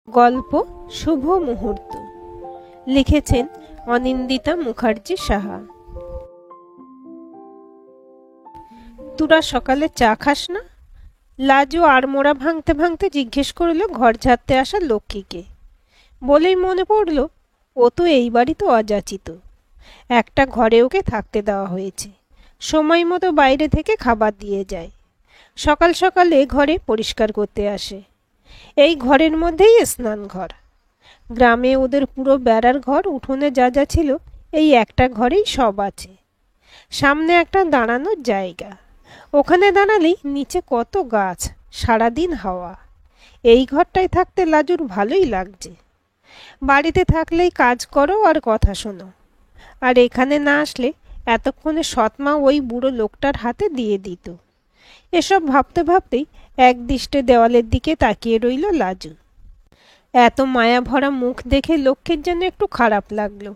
গল্প শুভ মুহূর্ত লিখেছেন অনিন্দিতা মুখার্জি সাহা। তোরা সকালে চা খাস না? লাজু আড়মোড়া ভাঙতে ভাঙতে জিজ্ঞেস করল ঘর ঝাড়তে আসা লক্ষ্মীকে। বলেই মনে পড়ল ও তো এই বাড়ি তো অযাচিত, একটা ঘরে ওকে থাকতে দেওয়া হয়েছে, সময় মতো বাইরে থেকে খাবার দিয়ে যায়, সকাল সকালে ঘরে পরিষ্কার করতে আসে। এই ঘরের মধ্যেই স্নান ঘর। গ্রামে ওদের পুরো বেড়ার ঘর, উঠোনে যা যা ছিল এই একটা ঘরেই সব আছে। সামনে একটা দাঁড়ানোর জায়গা, ওখানে দাঁড়ালেই নিচে কত গাছ, সারাদিন হাওয়া। এই ঘরটায় থাকতে লাজুর ভালোই লাগছে। বাড়িতে থাকলেই কাজ করো আর কথা শোনো, আর এখানে না আসলে এতক্ষণে সৎমা ওই বুড়ো লোকটার হাতে দিয়ে দিত। এসব ভাবতে ভাবতেই একদৃষ্টে দেওয়ালের দিকে তাকিয়ে রইল লাজু। এত মায়া ভরা মুখ দেখে লক্ষ্মীর যেন একটু খারাপ লাগলো।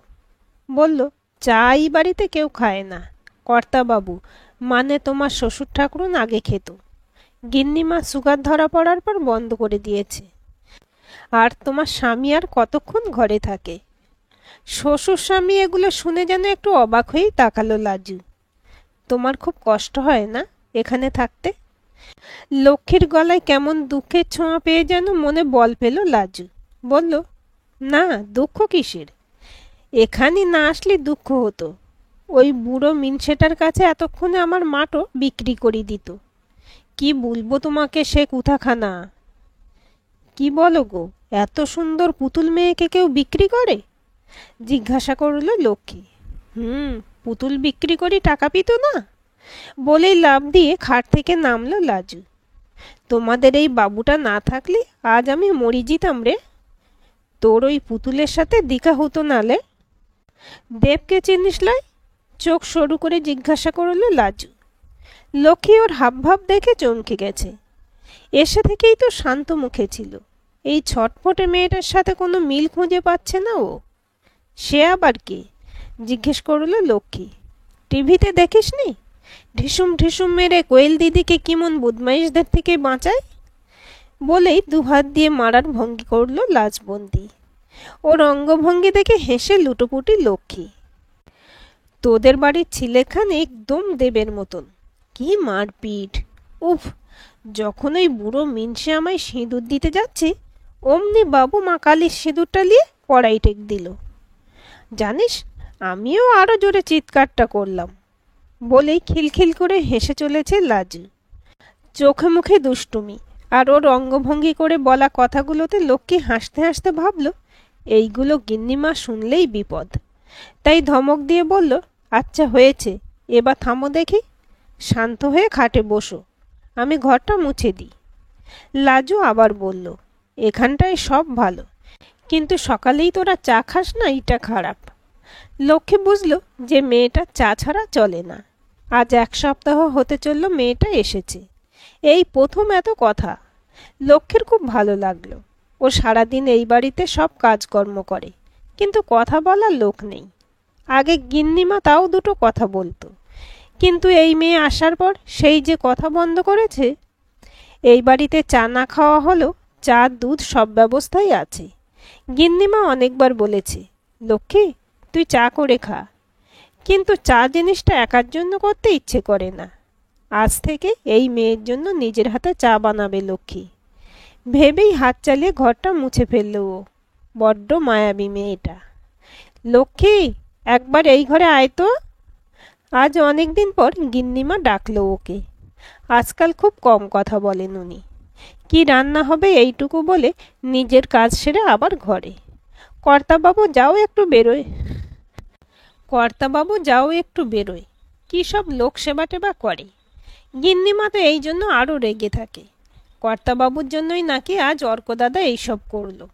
বলল, চা এই বাড়িতে কেউ খায় না, কর্তাবাবু মানে তোমার শ্বশুর ঠাকুরুন আগে খেত, গিন্নিমা সুগার ধরা পড়ার পর বন্ধ করে দিয়েছে। আর তোমার স্বামী আর কতক্ষণ ঘরে থাকে? শ্বশুর স্বামী এগুলো শুনে যেন একটু অবাক হয়েই তাকালো লাজু। তোমার খুব কষ্ট হয় না এখানে থাকতে? লক্ষ্মীর গলায় কেমন দুঃখের ছোঁয়া পেয়ে যেন মনে বল পেল লাজু। বলল, না, দুঃখ কিসের? এখানে না আসলে দুঃখ হতো। ওই বুড়ো মিনসেটার কাছে এতক্ষণে আমার মাটো বিক্রি করে দিত। কি বলবো তোমাকে সে কুথাখানা। কি বলো গো, এত সুন্দর পুতুল মেয়েকে কেউ বিক্রি করে? জিজ্ঞাসা করল লক্ষ্মী। পুতুল বিক্রি করে টাকা পেত না? বলেই লাফ দিয়ে খাট থেকে নামলো লাজু। তোমাদের এই বাবুটা না থাকলে আজ আমি মরি যেতাম রে। তোর ওই পুতুলের সাথে দেখা হতো নালে। দেবকে চিনিস লাই? চোখ সরু করে জিজ্ঞাসা করল লাজু। লক্ষ্মী ওর হাবভাব দেখে চমকে গেছে। এসে থেকেই তো শান্ত মুখে ছিল, এই ছটফটে মেয়েটার সাথে কোনো মিল খুঁজে পাচ্ছে না ও। সে আবার কে? জিজ্ঞেস করল লক্ষ্মী। টিভিতে দেখিসনি ঢিসুম ঢিসুম মেরে কোয়েল দিদিকে কেমন বদমাইশদের থেকে বাঁচায়? বলেই দুহাত দিয়ে মারার ভঙ্গি করল লাজবন্দি। ওর অঙ্গভঙ্গি দেখে হেসে লুটোপুটি লক্ষ্মী। তোদের বাড়ির ছেলেখান একদম দেবের মতন, কি মারপিট! উফ, যখন ওই বুড়ো মিনসে আমায় সিঁদুর দিতে যাচ্ছে অমনি বাবু মা কালীর সিঁদুরটা নিয়ে পড়াই টেক দিল। জানিস, আমিও আরো জোরে চিৎকারটা করলাম। বলেই খিলখিল করে হেসে চলেছে লাজু। চোখে মুখে দুষ্টুমি আর ওর অঙ্গভঙ্গি করে বলা কথাগুলোতে লক্ষ্মী হাসতে হাসতে ভাবল এইগুলো গিন্নিমা শুনলেই বিপদ। তাই ধমক দিয়ে বলল, আচ্ছা হয়েছে, এবার থামো দেখি, শান্ত হয়ে খাটে বসো, আমি ঘরটা মুছে দিই। লাজু আবার বলল, এখানটায় সব ভালো, কিন্তু সকালেই তোরা চা খাস না, এটা খারাপ। লক্ষ্মী বুঝল যে মেয়েটা চা ছাড়া চলে না। আজ এক সপ্তাহ হতে চলল মেয়েটা এসেছে, এই প্রথম এত কথা। লক্ষ্মীর খুব ভালো লাগলো। ও সারাদিন এই বাড়িতে সব কাজকর্ম করে, কিন্তু কথা বলার লোক নেই। আগে গিন্নিমা তাও দুটো কথা বলতো, কিন্তু এই মেয়ে আসার পর সেই যে কথা বন্ধ করেছে। এই বাড়িতে চা না খাওয়া হলো, চা দুধ সব ব্যবস্থাই আছে। গিন্নিমা অনেকবার বলেছে, লক্ষ্মী তুই চা করে খা, কিন্তু চা জিনিসটা একার জন্য করতে ইচ্ছে করে না। আজ থেকে এই মেয়ের জন্য নিজের হাতে চা বানাবে লক্ষ্মী। ভেবেই হাত চালিয়ে ঘরটা মুছে ফেলল ও। বড্ড মায়াবী মেয়েটা। লক্ষ্মী, একবার এই ঘরে আয় তো। আজ অনেকদিন পর গিন্নিমা ডাকলো ওকে। আজকাল খুব কম কথা বলেন উনি। কি রান্না হবে এইটুকু বলে নিজের কাজ সেরে আবার ঘরে। কর্তাবাবু যাও একটু বেরোয়। কর্তাবাবু যাও একটু বেরোয়, কী সব লোক সেবা টেবা করে। গিন্নিমা তো এই জন্য আরও রেগে থাকে। কর্তাবাবুর জন্যই নাকি আজ অর্কদাদা এইসব করলো।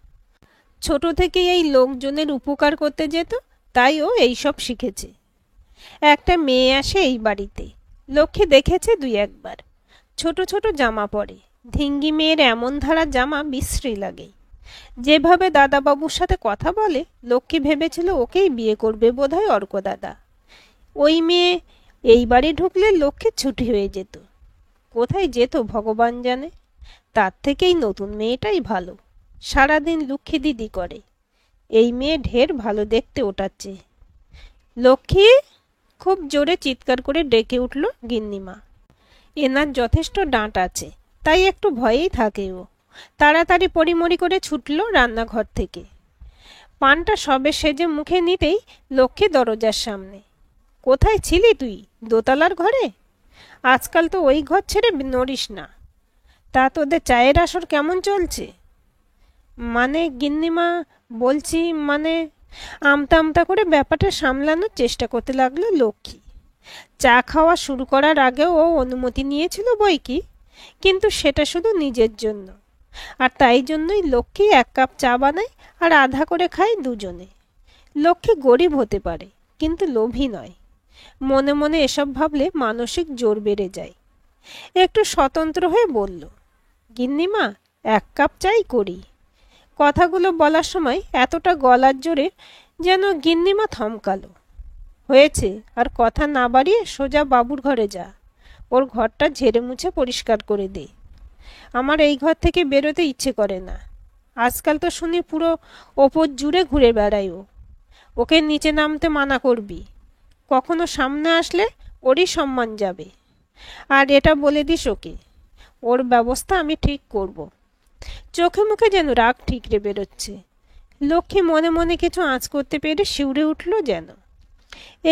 ছোট থেকে এই লোকজনের উপকার করতে যেত, তাই ও এইসব শিখেছে। একটা মেয়ে আসে এই বাড়িতে, লক্ষ্মী দেখেছে দুই একবার। ছোট ছোট জামা পরে, ধিঙ্গি মেয়ের এমন ধারা জামা বিশ্রী লাগে। যেভাবে দাদাবাবুর সাথে কথা বলে, লক্ষ্মী ভেবেছিল ওকেই বিয়ে করবে বোধহয় অর্কদাদা। ওই মেয়ে এই বাড়ি ঢুকলে লক্ষ্মীর ছুটি হয়ে যেত। কোথায় যেত ভগবান জানে। তার থেকেই নতুন মেয়েটাই ভালো। সারাদিন লক্ষ্মী দিদি করে। এই মেয়ে ঢের ভালো দেখতে ওটার চেয়ে। লক্ষ্মী! খুব জোরে চিৎকার করে ডেকে উঠল গিন্নিমা। এনার যথেষ্ট ডাঁট আছে, তাই একটু ভয়েই থাকে ও। তাড়াতাড়ি পরিমরি করে ছুটল রান্নাঘর থেকে। পানটা সবে সেজে মুখে নিতেই লক্ষ্মী দরজার সামনে। কোথায় ছিলি তুই? দোতলার ঘরে? আজকাল তো ওই ঘর ছেড়ে নড়িস না। তা তোদের চায়ের আসর কেমন চলছে? মানে গিন্নিমা, বলছি মানে। আমতা আমতা করে ব্যাপারটা সামলানোর চেষ্টা করতে লাগলো লক্ষ্মী। চা খাওয়া শুরু করার আগেও ও অনুমতি নিয়েছিল বই কি, কিন্তু সেটা শুধু নিজের জন্য। আর তাই জন্যই লক্ষ্মী 1 কাপ চা বানায় আর আধা করে খায় দুজনে। লক্ষ্মী গরিব হতে পারে, কিন্তু লোভী নয়। মনে মনে এসব ভাবলে মানসিক জোর বেড়ে যায়। একটু স্বতন্ত্র হয়ে বলল, গিন্নিমা 1 কাপ চাই করি। কথাগুলো বলার সময় এতটা গলার জোরে যেন গিন্নিমা থমকালো। হয়েছে, আর কথা না বাড়িয়ে সোজা বাবুর ঘরে যা। ওর ঘরটা ঝেড়ে মুছে পরিষ্কার করে দে। আমার এই ঘর থেকে বেরোতে ইচ্ছে করে না। আজকাল তো শুনি পুরো ওপর জুড়ে ঘুরে বেড়ায় ও। ওকে নিচে নামতে মানা করবি। কখনো সামনে আসলে ওরই সম্মান যাবে। আর এটা বলে দিস ওকে, ওর ব্যবস্থা আমি ঠিক করব। চোখে মুখে যেন রাগ ঠিকরে বেরোচ্ছে। লক্ষ্মী মনে মনে কিছু আঁচ করতে পেরে শিউরে উঠল যেন।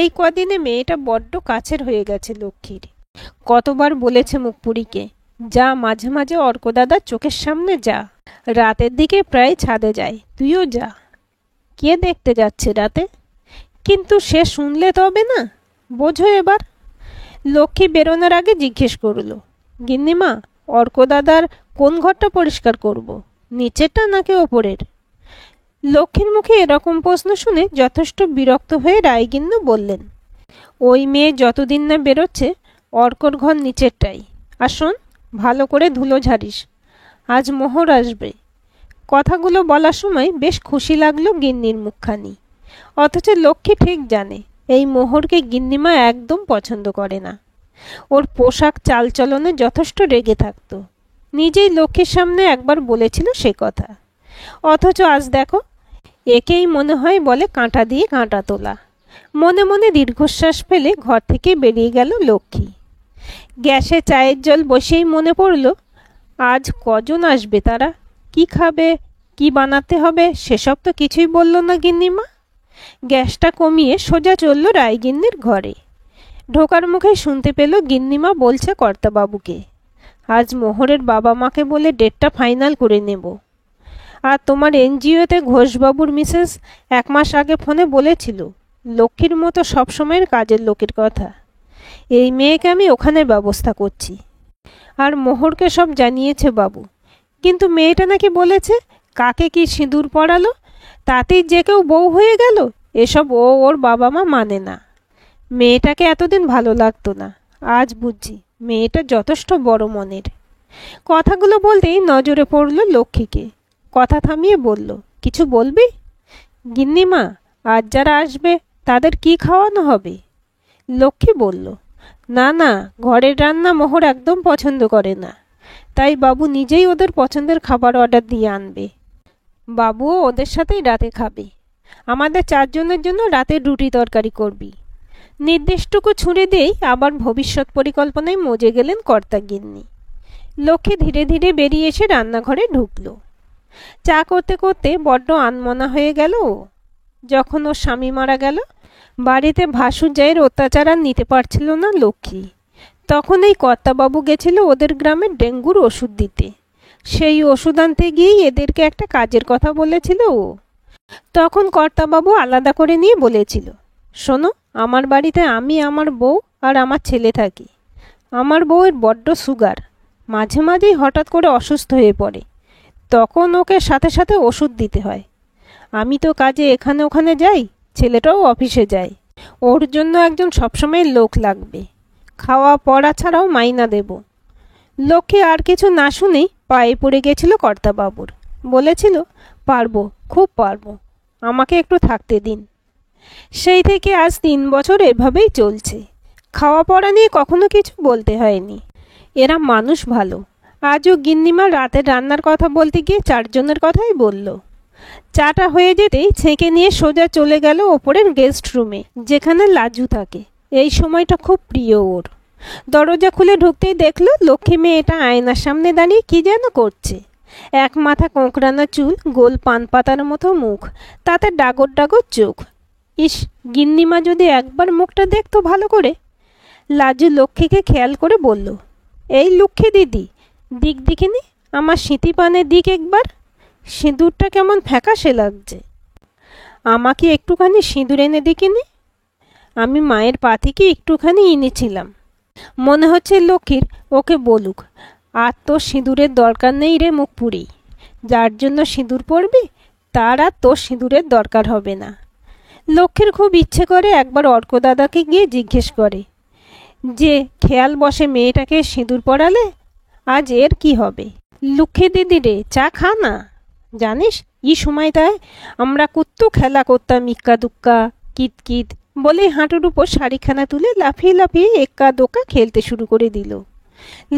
এই কদিনে মেয়েটা বড্ড কাছের হয়ে গেছে লক্ষ্মীর। কতবার বলেছে মুখপুরীকে, যা মাঝে মাঝে অর্কদাদার চোখের সামনে যা। রাতের দিকে প্রায় ছাদে যায়, তুইও যা। কে দেখতে যাচ্ছে রাতে? কিন্তু সে শুনলে তবে না, বোঝো এবার। লক্ষ্মী বেরোনোর আগে জিজ্ঞেস করল, গিন্নিমা, অর্কদাদার কোন ঘরটা পরিষ্কার করব, নিচেরটা নাকি ওপরের? লক্ষ্মীর মুখে এরকম প্রশ্ন শুনে যথেষ্ট বিরক্ত হয়ে রায়গিন্নু বললেন, ওই মেয়ে যতদিন না বেরোচ্ছে অর্কর ঘর নিচেরটাই। আর শোন, ভালো করে ধুলো ঝাড়িস, আজ মোহর আসবে। কথাগুলো বলার সময় বেশ খুশি লাগলো গিন্নির মুখখানি। অথচ লক্ষ্মী ঠিক জানে এই মোহরকে গিন্নিমা একদম পছন্দ করে না। ওর পোশাক চালচলনে যথেষ্ট রেগে থাকত। নিজেই লক্ষ্মীর সামনে একবার বলেছিল সে কথা। অথচ আজ দেখো, একেই মনে হয় বলে কাঁটা দিয়ে কাঁটা তোলা। মনে মনে দীর্ঘশ্বাস ফেলে ঘর থেকে বেরিয়ে গেল লক্ষ্মী। গ্যাসে চায়ের জল বসেই মনে পড়ল, আজ কজন আসবে, তারা কি খাবে, কি বানাতে হবে, সেসব তো কিছুই বলল না গিন্নিমা। গ্যাসটা কমিয়ে সোজা চলল রায়গিন্নির ঘরে। ঢোকার মুখে শুনতে পেল গিন্নিমা বলছে কর্তাবাবুকে, আজ মোহরের বাবা মাকে বলে ডেটটা ফাইনাল করে নেব। আর তোমার এনজিওতে ঘোষবাবুর মিসেস 1 মাস আগে ফোনে বলেছিল লক্ষ্মীর মতো সবসময়ের কাজের লোকের কথা। এই মেয়েকে আমি ওখানে ব্যবস্থা করছি। আর মোহরকে সব জানিয়েছে বাবু। কিন্তু মেয়েটা নাকি বলেছে কাকে কি সিঁদুর পরালো তাতেই যে কেউ বউ হয়ে গেল। এসব ওর বাবা মা মানে না। মেয়েটাকে এতদিন ভালো লাগতো না, আজ বুঝছি মেয়েটা যথেষ্ট বড় মনের। কথাগুলো বলতেই নজরে পড়ল লক্ষ্মীকে। কথা থামিয়ে বলল, কিছু বলবি? গিন্নিমা, আজ যারা আসবে তাদের কি খাওয়ানো হবে? লক্ষ্মী বলল, না না, ঘরের রান্না মোহর একদম পছন্দ করে না। তাই বাবু নিজেই ওদের পছন্দের খাবার অর্ডার দিয়ে আনবে। বাবুও ওদের সাথেই রাতে খাবে। আমাদের 4 জনের জন্য রাতের রুটি তরকারি করবি। নির্দেশটুকু ছুঁড়ে দিয়েই আবার ভবিষ্যৎ পরিকল্পনায় মজে গেলেন কর্তা গিন্নি। লক্ষ্মী ধীরে ধীরে বেরিয়ে এসে রান্নাঘরে ঢুকল। চা করতে করতে বড্ড আনমনা হয়ে গেল ও। যখন ওর স্বামী মারা গেল, বাড়িতে ভাসুজাইয়ের অত্যাচার আর নিতে পারছিল না লক্ষ্মী। তখন এই কর্তাবাবু গেছিল ওদের গ্রামে ডেঙ্গুর ওষুধ দিতে। সেই ওষুধ আনতে গিয়েই এদেরকে একটা কাজের কথা বলেছিল ও। তখন কর্তাবাবু আলাদা করে নিয়ে বলেছিল, শোনো, আমার বাড়িতে আমি, আমার বউ আর আমার ছেলে থাকি। আমার বউয়ের বড্ড সুগার, মাঝে মাঝেই হঠাৎ করে অসুস্থ হয়ে পড়ে। তখন ওকে সাথে সাথে ওষুধ দিতে হয়। আমি তো কাজে এখানে ওখানে যাই, ছেলেটাও অফিসে যায়। ওর জন্য একজন সবসময় লোক লাগবে। খাওয়া পড়া ছাড়াও মাইনা দেব। লক্ষ্মী আর কিছু না শুনেই পায়ে পড়ে গেছিল কর্তাবাবুর। বলেছিল, পারবো, খুব পারবো, আমাকে একটু থাকতে দিন। সেই থেকে আজ 3 বছর এভাবেই চলছে। খাওয়া পড়া নিয়ে কখনো কিছু বলতে হয়নি। এরা মানুষ ভালো, আজও গিন্নিমা রাতের রান্নার কথা বলতে গিয়ে 4 জনের কথাই বলল। চাটা হয়ে যেতেই ছেঁকে নিয়ে সোজা চলে গেল ওপরের গেস্ট রুমে, যেখানে লাজু থাকে। এই সময়টা খুব প্রিয় ওর। দরজা খুলে ঢুকতেই দেখল লক্ষ্মী মেয়েটা আয়নার সামনে দাঁড়িয়ে কি যেন করছে। এক মাথা কোঁকড়ানো চুল, গোল পান পাতার মতো মুখ, তাতে ডাগর ডাগর চোখ। ইস, গিন্নিমা যদি একবার মুখটা দেখতো ভালো করে। লাজু লক্ষ্মীকে খেয়াল করে বলল, এই লক্ষ্মী দিদি, দিক দেখিনি, আমার সিঁথি পানে দিক একবার। সিঁদুরটা কেমন ফ্যাকাশে লাগছে। আমাকে একটুখানি সিঁদুর এনে দেখিনি। আমি মায়ের পা থেকে একটুখানি এনেছিলাম। মনে হচ্ছে লক্ষ্মীর ওকে বলুক, আর তোর সিঁদুরের দরকার নেই রে মুখ পুরি। যার জন্য সিঁদুর পরবি তার আর তোর সিঁদুরের দরকার হবে না। লক্ষ্মীর খুব ইচ্ছে করে একবার অর্ক দাদাকে গিয়ে জিজ্ঞেস করে যে খেয়াল বসে মেয়েটাকে সিঁদুর পরালে আজ এর কি হবে। লক্ষ্মী দিদি রে, চা খা না। জানিস এই সময়টায় আমরা কত খেলা করতাম, ইক্কা দুক্কা কিতকিত বলেই হাঁটুর উপর শাড়িখানা তুলে লাফিয়ে লাফিয়ে এক্কা দোকা খেলতে শুরু করে দিল।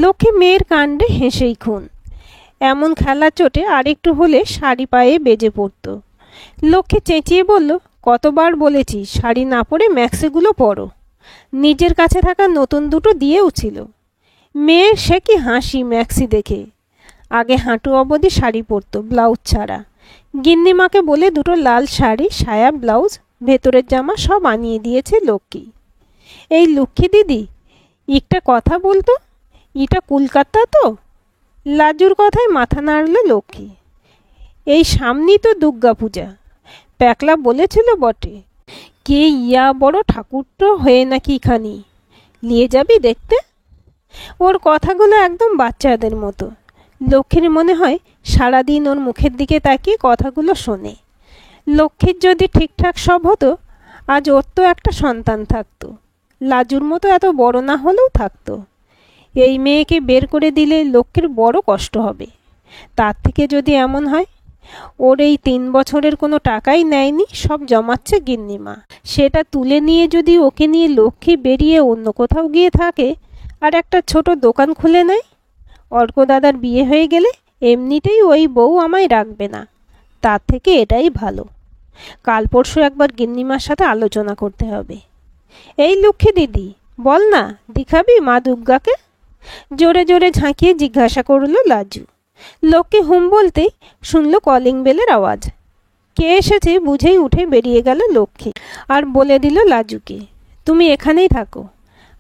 লক্ষ্মী মেয়ের কাণ্ডে হেসেই খুন। এমন খেলার চোটে আরেকটু হলে শাড়ি পায়ে বেজে পড়ত। লক্ষ্মী চেঁচিয়ে বলল, কতবার বলেছি শাড়ি না পরে ম্যাক্সিগুলো পরো। নিজের কাছে থাকা নতুন দুটো দিয়েও ছিল। মেয়ের সে কি হাসি ম্যাক্সি দেখে। আগে হাঁটু অবধি শাড়ি পরতো ব্লাউজ ছাড়া। গিন্নিমাকে বলে দুটো লাল শাড়ি, সায়া, ব্লাউজ, ভেতরের জামা সব আনিয়ে দিয়েছে লক্ষ্মী। এই লক্ষ্মী দিদি, একটা কথা বলতো, এটা কলকাতা তো? লাজুর কথায় মাথা নাড়ল লক্ষ্মী। এই সামনেই তো দুর্গা পূজা। প্যাকলা বলেছিল বটে, কে ইয়া বড় ঠাকুর তো হয়ে নাকি খানি, নিয়ে যাবি দেখতে। ওর কথাগুলো একদম বাচ্চাদের মতো। লক্ষ্মীর মনে হয় সারাদিন ওর মুখের দিকে তাকিয়ে কথাগুলো শোনে। লক্ষ্মীর যদি ঠিকঠাক সব হতো, আজ ওর তো একটা সন্তান থাকতো। লাজুর মতো এত বড় না হলেও থাকতো। এই মেয়েকে বের করে দিলে লক্ষ্মীর বড় কষ্ট হবে। তার থেকে যদি এমন হয় ওর এই 3 বছরের কোনো টাকাই নেয়নি, সব জমাচ্ছে গিন্নিমা, সেটা তুলে নিয়ে যদি ওকে নিয়ে লক্ষ্মী বেরিয়ে অন্য কোথাও গিয়ে থাকে আর একটা ছোট দোকান খুলে নেয়, অর্ক দাদার বিয়ে হয়ে গেলে এমনিতেই ওই বউ আমায় রাখবে না। তার থেকে এটাই ভালো। কাল পরশু একবার গিন্নিমার সাথে আলোচনা করতে হবে। এই লক্ষ্মী দিদি, বল না, দেখাবি মা দুর্গাকে? জোরে জোরে ঝাঁকিয়ে জিজ্ঞাসা করল লাজু। লক্ষ্মী হুম বলতেই শুনল কলিং বেলের আওয়াজ। কে এসেছে বুঝেই উঠে বেরিয়ে গেল লক্ষ্মী আর বলে দিল লাজুকে, তুমি এখানেই থাকো,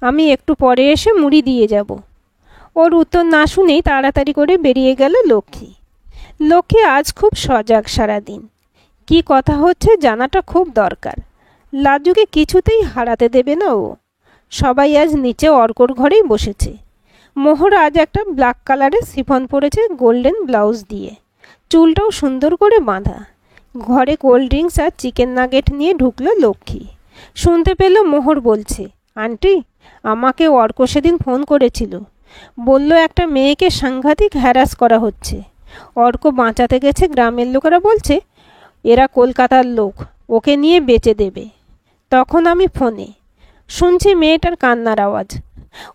আমি একটু পরে এসে মুড়ি দিয়ে যাব। ওর উত্তর না শুনেই তাড়াতাড়ি করে বেরিয়ে গেল লক্ষ্মী। লক্ষ্মী আজ খুব সজাগ সারাদিন। কি কথা হচ্ছে জানাটা খুব দরকার। লাজুকে কিছুতেই হারাতে দেবে না ও। সবাই আজ নিচে অর্কর ঘরেই বসেছে। মোহর আজ একটা ব্ল্যাক কালারের সিফন পরেছে গোল্ডেন ব্লাউজ দিয়ে, চুলটাও সুন্দর করে বাঁধা। ঘরে কোল্ড ড্রিঙ্কস আর চিকেন নাগেট নিয়ে ঢুকলো লক্ষ্মী। শুনতে পেল মোহর বলছে, আন্টি, আমাকে অর্ক সেদিন ফোন করেছিল, বলল একটা মেয়েকে সাংঘাতিক হ্যারাস করা হচ্ছে। অর্ক বাঁচাতে গেছে, গ্রামের লোকেরা বলছে এরা কলকাতার লোক, ওকে নিয়ে বেচে দেবে। তখন আমি ফোনে শুনছি মেয়েটার কান্নার আওয়াজ।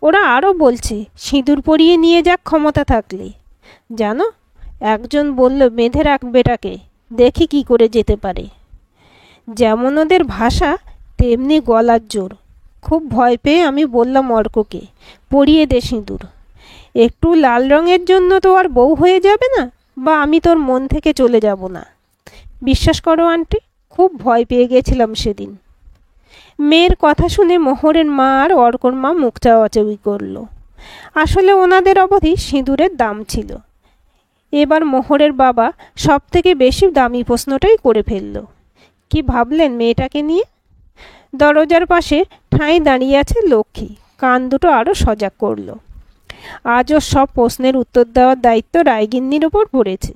ওরা আরও বলছে সিঁদুর পরিয়ে নিয়ে যাক ক্ষমতা থাকলে। জানো, একজন বলল বেঁধে রাখ বেটাকে, দেখি কি করে যেতে পারে। যেমন ওদের ভাষা তেমনি গলার জোর। খুব ভয় পেয়ে আমি বললাম অর্ককে, পরিয়ে দে সিঁদুর। একটু লাল রঙের জন্য তো আর বউ হয়ে যাবে না, বা আমি তোর মন থেকে চলে যাব না। বিশ্বাস করো আন্টি, খুব ভয় পেয়ে গেছিলাম সেদিন। মেয়ের কথা শুনে মোহরের মা আর অর্কর মা মুখ চাওয়াচাওয়ি করল। আসলে ওনাদের অবধি সিঁদুরের দাম ছিল। এবার মোহরের বাবা সব থেকে বেশি দামি প্রশ্নটাই করে ফেলল। কি ভাবলেন মেয়েটাকে নিয়ে? দরজার পাশে ঠাঁই দাঁড়িয়ে আছে লক্ষ্মী, কান দুটো আরও সজাগ করল। আজও সব প্রশ্নের উত্তর দেওয়ার দায়িত্ব রায়গিন্নির ওপর পড়েছে।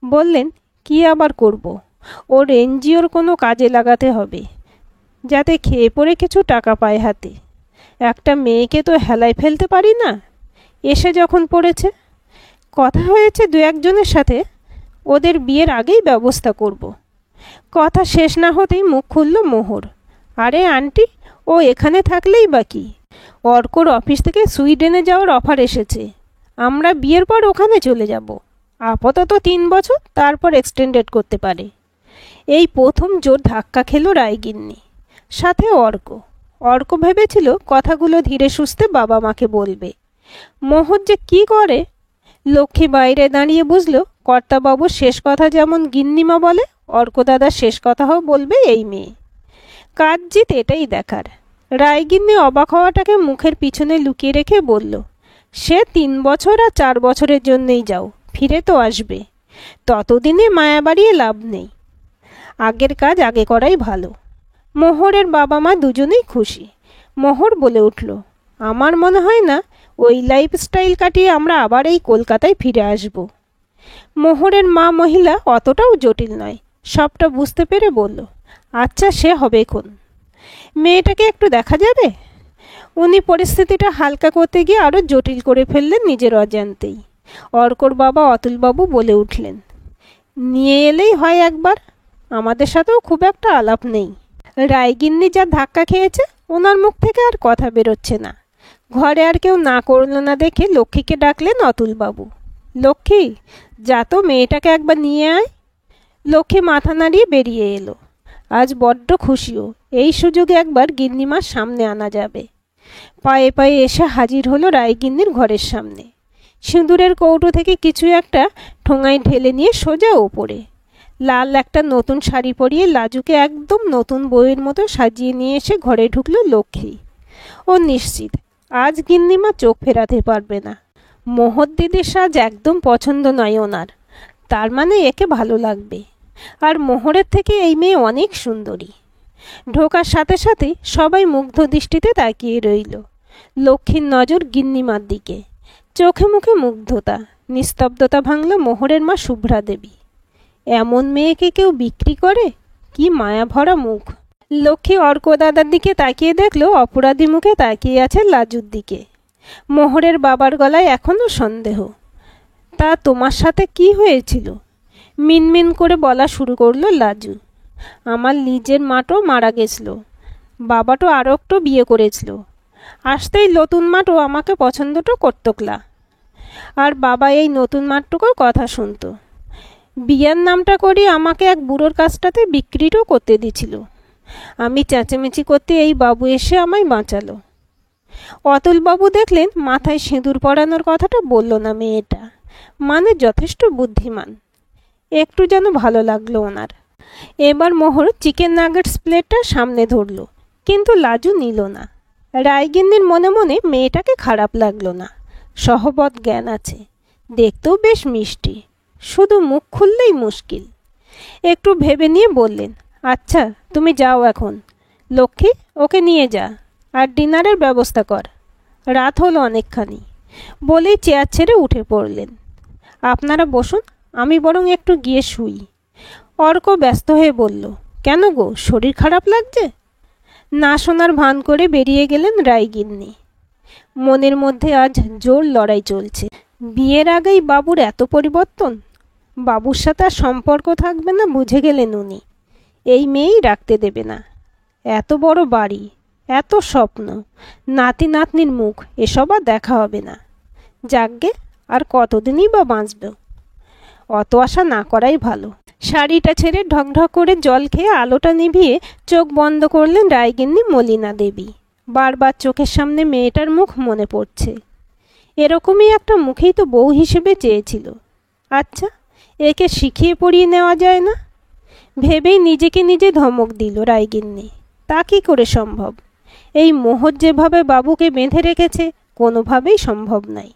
বললেন, কি আবার করব, ওর এনজিওর কোনো কাজে লাগাতে হবে, যাতে খেয়ে পড়ে কিছু টাকা পায় হাতে। একটা মেয়েকে তো হেলায় ফেলতে পারি না। এসে যখন পড়েছে, কথা হয়েছে 2-1 জনের সাথে, ওদের বিয়ের আগেই ব্যবস্থা করব। কথা শেষ না হতেই মুখ খুলল মোহর। আরে আন্টি, ও এখানে থাকলেই বা কি? অর্কর অফিস থেকে সুইডেনে যাওয়ার অফার এসেছে, আমরা বিয়ের পর ওখানে চলে যাব। আপাতত 3 বছর, তারপর এক্সটেন্ডেড করতে পারে। এই প্রথম জোর ধাক্কা খেলো রায়গিন্নি, সাথে অর্ক। অর্ক ভেবেছিল কথাগুলো ধীরে সুস্থে বাবা মাকে বলবে। মোহর যে কি করে! লক্ষ্মী বাইরে দাঁড়িয়ে বুঝল কর্তাবাবুর শেষ কথা যেমন গিন্নিমা বলে, অর্ক দাদার শেষ কথাও বলবে এই মেয়ে। কাজ জিত এটাই দেখার। রায়গিন্নি অবাক হওয়াটাকে মুখের পিছনে লুকিয়ে রেখে বলল, সে 3 বছর আর 4 বছরের জন্যেই যাও, ফিরে তো আসবে। ততদিনে মায়া বাড়িয়ে লাভ নেই। আগের কাজ আগে করাই ভালো। মোহরের বাবা মা দুজনেই খুশি। মোহর বলে উঠল, আমার মনে হয় না ওই লাইফস্টাইল কাটিয়ে আমরা আবার এই কলকাতায় ফিরে আসব। মোহরের মা মহিলা অতটাও জটিল নয়, সবটা বুঝতে পেরে বলল, আচ্ছা সে হবে এখন। মেয়েটাকে একটু দেখা যাবে? উনি পরিস্থিতিটা হালকা করতে গিয়ে আরও জটিল করে ফেললেন নিজের অজান্তেই। অর্কর বাবা অতুলবাবু বলে উঠলেন, নিয়ে এলেই হয় একবার, আমাদের সাথেও খুব একটা আলাপ নেই। রায়গিন্নি যা ধাক্কা খেয়েছে, ওনার মুখ থেকে আর কথা বেরোচ্ছে না। ঘরে আর কেউ না করল না দেখে লক্ষ্মীকে ডাকলেন অতুলবাবু। লক্ষ্মী, যা তো মেয়েটাকে একবার নিয়ে আয়। লক্ষ্মী মাথা নাড়িয়ে বেরিয়ে এলো। আজ বড্ড খুশিও, এই সুযোগে একবার গিন্নিমার সামনে আনা যাবে। পায়ে পায়ে এসে হাজির হলো রায়গিন্নির ঘরের সামনে। সিঁদুরের কৌটো থেকে কিছু একটা ঠোঙায় ঢেলে নিয়ে সোজা ওপরে। লাল একটা নতুন শাড়ি পরিয়ে লাজুকে একদম নতুন বউয়ের মতো সাজিয়ে নিয়ে এসে ঘরে ঢুকলো লক্ষ্মী। ও নিশ্চিত আজ গিন্নিমা চোখ ফেরাতে পারবে না। মোহর দিদির সাজ একদম পছন্দ নয় ওনার, তার মানে একে ভালো লাগবে। আর মোহরের থেকে এই মেয়ে অনেক সুন্দরী। ঢোকার সাথে সাথে সবাই মুগ্ধ দৃষ্টিতে তাকিয়ে রইল। লক্ষ্মীর নজর গিন্নিমার দিকে, চোখে মুখে মুগ্ধতা। নিস্তব্ধতা ভাঙল মোহরের মা শুভ্রা দেবী। এমন মেয়েকে কেউ বিক্রি করে? কি মায়া ভরা মুখ! লক্ষ্মী অর্ক দাদার দিকে তাকিয়ে দেখলো অপরাধী মুখে তাকিয়ে আছে লাজুর দিকে। মোহরের বাবার গলায় এখনও সন্দেহ। তা তোমার সাথে কি হয়েছিল? মিনমিন করে বলা শুরু করলো লাজু। আমার নিজের মাটো মারা গেছিল, বাবাটো আরও একটু বিয়ে করেছিল। আসতেই নতুন মাটো আমাকে পছন্দটা করতকলা। আর বাবা এই নতুন মাটটুকুর কথা শুনতো। বিয়ের নামটা করে আমাকে এক বুড়োর কাছটাতে বিক্রিটাও করতে দিছিল। আমি চেঁচামেচি করতে এই বাবু এসে আমায় বাঁচালো। অতুলবাবু দেখলেন মাথায় সিঁদুর পরানোর কথাটা বলল না মেয়েটা, মানে যথেষ্ট বুদ্ধিমান। একটু যেন ভালো লাগলো ওনার। এবার মোহর চিকেন নাগেটস প্লেটটা সামনে ধরল, কিন্তু লাজু নিল না। রায়গিন্নির মনে মনে মেয়েটাকে খারাপ লাগলো না। সহবত জ্ঞান আছে, দেখতেও বেশ মিষ্টি, শুধু মুখ খুললেই মুশকিল। একটু ভেবে নিয়ে বললেন, আচ্ছা তুমি যাও এখন। লক্ষ্মী, ওকে নিয়ে যা, আর ডিনারের ব্যবস্থা কর। রাত হলো অনেকখানি। বলেই চেয়ার ছেড়ে উঠে পড়লেন। আপনারা বসুন, আমি বরং একটু গিয়ে শুই। অর্ক ব্যস্ত হয়ে বলল, কেন গো, শরীর খারাপ লাগছে? না শোনার ভান করে বেরিয়ে গেলেন রায়গিন্নি। মনের মধ্যে আজ জোর লড়াই চলছে। বিয়ের আগেই বাবুর এত পরিবর্তন। বাবুর সাথে আর সম্পর্ক থাকবে না বুঝে গেলেন উনি। এই মেয়েই রাখতে দেবে না। এত বড় বাড়ি, এত স্বপ্ন, নাতি নাতনির মুখ, এসব আর দেখা হবে না। যাকগে, আর কতদিনই বা বাঁচবে। অত আশা না করাই ভালো। শাড়িটা ছেড়ে ঢকঢক করে জল খেয়ে আলোটা নিভিয়ে চোখ বন্ধ করলেন রায়গিন্নি মলিনা দেবী। বারবার চোখের সামনে মেয়েটার মুখ মনে পড়ছে। এরকমই একটা মুখেই তো বউ হিসেবে চেয়েছিল। আচ্ছা, একে শিখিয়ে পড়িয়ে নেওয়া যায় না? ভেবেই নিজেকে নিজে ধমক দিল রায়গিন্নি। তা কি করে সম্ভব? এই মোহর যেভাবে বাবুকে বেঁধে রেখেছে, কোনোভাবেই সম্ভব নাই।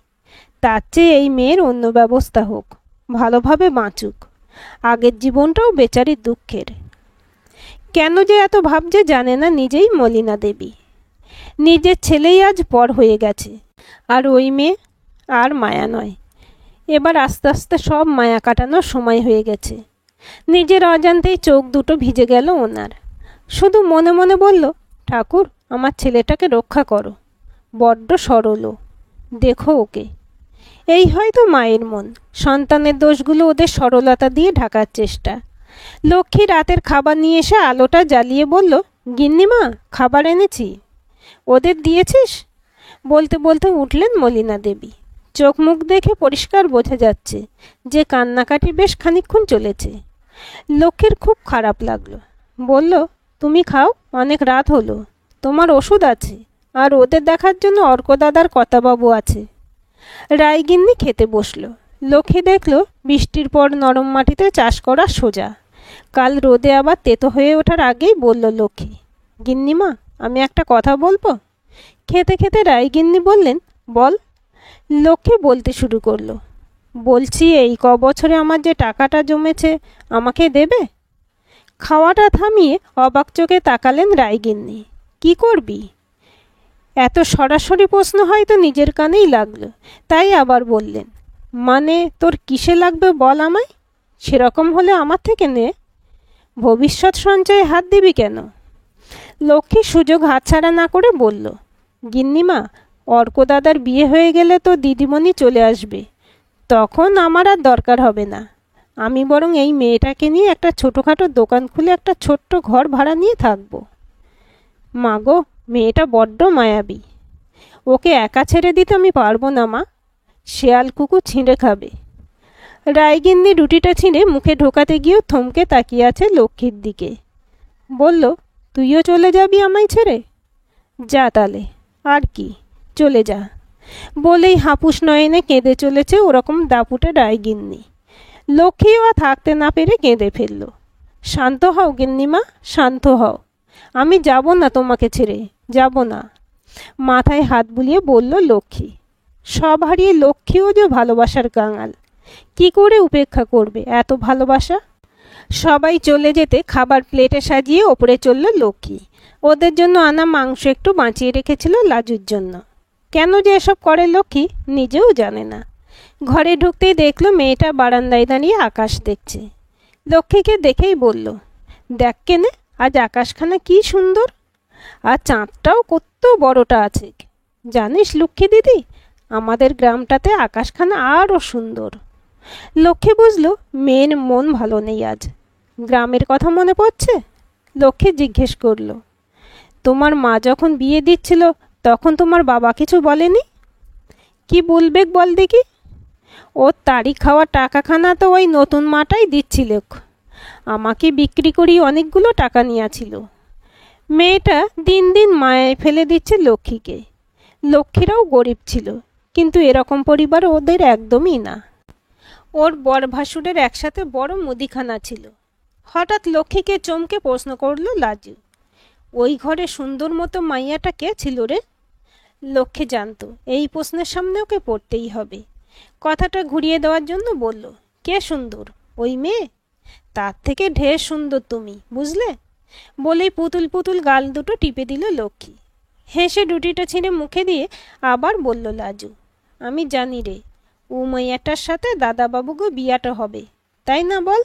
তার চেয়ে এই মেয়ের অন্য ব্যবস্থা হোক, ভালোভাবে বাঁচুক। আগের জীবনটাও বেচারির দুঃখের। কেন যে এত ভাবছে জানে না নিজেই মলিনা দেবী। নিজের ছেলেই আজ পর হয়ে গেছে, আর ওই মেয়ে আর মায়া নয়। এবার আস্তে আস্তে সব মায়া কাটানোর সময় হয়ে গেছে। নিজের অজান্তেই চোখ দুটো ভিজে গেল ওনার। শুধু মনে মনে বলল, ঠাকুর আমার ছেলেটাকে রক্ষা করো, বড্ড সরল, দেখো ওকে। এই হয়তো মায়ের মন, সন্তানের দোষগুলো ওদের সরলতা দিয়ে ঢাকার চেষ্টা। লক্ষ্মী রাতের খাবার নিয়ে এসে আলোটা জ্বালিয়ে বলল, গিন্নিমা খাবার এনেছি, ওদের দিয়েছিস? বলতে বলতে উঠলেন মলিনা দেবী। চোখ মুখ দেখে পরিষ্কার বোঝা যাচ্ছে যে কান্নাকাটি বেশ খানিকক্ষণ চলেছে। লক্ষ্মীর খুব খারাপ লাগলো। বলল, তুমি খাও, অনেক রাত হলো, তোমার ওষুধ আছে, আর ওদের দেখার জন্য অর্কদাদার কর্তাবাবু আছে। রায়গিন্নি খেতে বসলো। লক্ষ্মী দেখল বৃষ্টির পর নরম মাটিতে চাষ করা সোজা। কাল রোদে আবার তেতো হয়ে ওঠার আগেই বলল লক্ষ্মী, গিন্নিমা, আমি একটা কথা বলবো। খেতে খেতে রায়গিন্নি বললেন, বল। লক্ষ্মী বলতে শুরু করলো, বলছি, এই বছরে আমার যে টাকাটা জমেছে আমাকে দেবে? খাওয়াটা থামিয়ে অবাক চোখে তাকালেন রায়গিন্নি। কি করবি? এত সরাসরি প্রশ্ন হয়তো নিজের কানেই লাগলো, তাই আবার বললেন, মানে তোর কিসে লাগবে বল আমায়। সেরকম হলে আমার থেকে নে, ভবিষ্যৎ সঞ্চয়ে হাত দিবি কেন? লক্ষ্মী সুযোগ হাতছাড়া না করে বলল, গিন্নিমা, অর্কদাদার বিয়ে হয়ে গেলে তো দিদিমণি চলে আসবে, তখন আমার আর দরকার হবে না। আমি বরং এই মেয়েটাকে নিয়ে একটা ছোটোখাটো দোকান খুলে একটা ছোট্ট ঘর ভাড়া নিয়ে থাকবো। মা গো, মেয়েটা বড্ড মায়াবী, ওকে একা ছেড়ে দিতে আমি পারবো না মা, শেয়াল কুকুর ছিঁড়ে খাবে। রায়গিন্নি রুটিটা ছিঁড়ে মুখে ঢোকাতে গিয়েও থমকে তাকিয়ে আছে লক্ষ্মীর দিকে। বলল, তুইও চলে যাবি আমায় ছেড়ে? যা তালে, আর কি, চলে যা। বলেই হাপুস নয়নে কেঁদে চলেছে ওরকম দাপুটে রায়গিন্নি। লক্ষ্মীও থাকতে না পেরে কেঁদে ফেলল। শান্ত হও গিন্নিমা, শান্ত হও, আমি যাব না তোমাকে ছেড়ে, যাব না। মাথায় হাত বুলিয়ে বলল লক্ষ্মী। সব হারিয়ে লক্ষ্মীও যে ভালোবাসার কাঙাল, কি করে উপেক্ষা করবে এত ভালোবাসা? সবাই চলে যেতে খাবার প্লেটে সাজিয়ে ওপরে চলল লক্ষ্মী। ওদের জন্য আনা মাংস একটু বাঁচিয়ে রেখেছিল লাজুর জন্য। কেন যে এসব করে লক্ষ্মী নিজেও জানে না। ঘরে ঢুকতেই দেখলো মেয়েটা বারান্দায় দাঁড়িয়ে আকাশ দেখছে। লক্ষ্মীকে দেখেই বলল, দেখ কেনে, আজ আকাশখানা কি সুন্দর, আর চাঁদটাও কত বড়টা আছে। জানিস লক্ষ্মী দিদি, আমাদের গ্রামটাতে আকাশখানা আরও সুন্দর। লক্ষ্মী বুঝলো মেয়ের মন ভালো নেই আজ। গ্রামের কথা মনে পড়ছে? লক্ষ্মী জিজ্ঞেস করল, তোমার মা যখন বিয়ে দিচ্ছিল তখন তোমার বাবা কিছু বলেনি? কি বলবে বল দেখি? ওর তাড়ি খাওয়া টাকাখানা তো ওই নতুন মাটাই দিচ্ছিল, আমাকে বিক্রি করি অনেকগুলো টাকা নিয়েছিল। মেয়েটা দিন দিন মায়ায় ফেলে দিচ্ছে লক্ষ্মীকে। লক্ষ্মীরাও গরিব ছিল, কিন্তু এরকম পরিবার ওদের একদমই না। ওর বর ভাসুরের একসাথে বড় মুদিখানা ছিল। হঠাৎ লক্ষ্মীকে চমকে প্রশ্ন করল লাজু, ওই ঘরে সুন্দর মতো মাইয়াটা কে ছিল রে? লক্ষ্মী জানত এই প্রশ্নের সামনে ওকে পড়তেই হবে। কথাটা ঘুরিয়ে দেওয়ার জন্য বলল, কে সুন্দর? ওই মেয়ে? তার থেকে ঢের সুন্দর তুমি, বুঝলে? বলেই পুতুল পুতুল গাল দুটো টিপে দিল লক্ষ্মী। হেসে রুটিটা ছিঁড়ে মুখে দিয়ে আবার বলল লাজু, আমি জানি রে, ও মাইয়াটার সাথে দাদাবাবুকে বিয়াটা হবে, তাই না বল?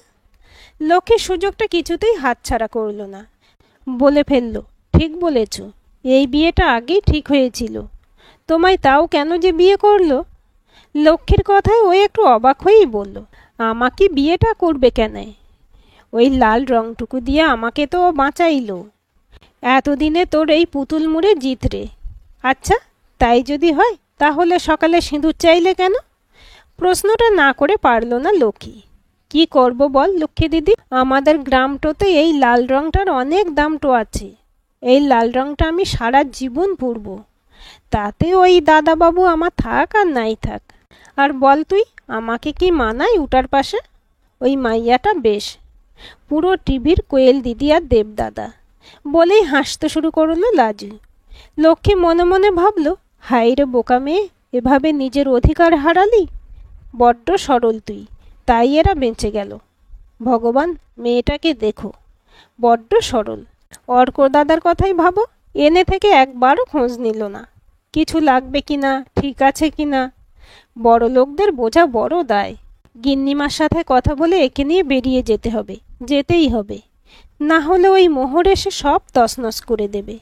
লক্ষ্মী সুযোগটা কিছুতেই হাতছাড়া করল না। বলে ফেলল, ঠিক বলেছ, এই বিয়েটা আগেই ঠিক হয়েছিল, তোমায় তাও কেন যে বিয়ে করলো? লক্ষ্মীর কথায় ওই একটু অবাক হয়েই বলল, আমাকে বিয়েটা করবে কেন? ওই লাল রংটুকু দিয়ে আমাকে তো বাঁচাইলো। এতদিনে তোর এই পুতুল মুড়ে জিত রে। আচ্ছা, তাই যদি হয় তাহলে সকালে সিঁদুর চাইলে কেন? প্রশ্নটা না করে পারল না লক্ষ্মী। কি করব বল লক্ষ্মী দিদি, আমাদের গ্রামটোতে এই লাল রংটার অনেক দামটো আছে। এই লাল রংটা আমি সারা জীবন পরব, তাতে ওই দাদাবাবু আমার থাক আর নাই থাক। আর বল তুই, আমাকে কি মানায় উটার পাশে? ওই মাইয়াটা বেশ, পুরো টিভির কোয়েল দিদি আর দেবদাদা। বলেই হাসতে শুরু করলো লাজু। লক্ষ্মী মনে মনে ভাবল, হাই রে বোকা মেয়ে, এভাবে নিজের অধিকার হারালি? বড্ড সরল তুই, তাই এরা বেঁচে গেল। ভগবান, মেয়েটাকে দেখো, বড্ড সরল। অর্ক দাদার কথাই ভাবো, এনে থেকে একবারও খোঁজ নিল না, কিছু লাগবে কিনা, ঠিক আছে কিনা। বড় লোকদের বোঝা বড় দায়। গিন্নিমার সাথে কথা বলে একে নিয়ে বেরিয়ে যেতে হবে, যেতেই হবে, না হলে ওই মোহর এসে সব তছনছ করে দেবে।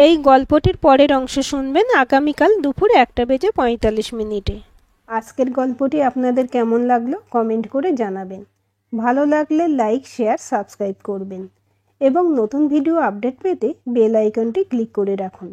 এই গল্পটির পরের অংশ শুনবেন আগামীকাল দুপুর 1:45। আজকের গল্পটি আপনাদের কেমন লাগলো কমেন্ট করে জানাবেন। ভালো লাগলে লাইক, শেয়ার, সাবস্ক্রাইব করবেন এবং নতুন ভিডিও আপডেট পেতে বেল আইকনটি ক্লিক করে রাখুন।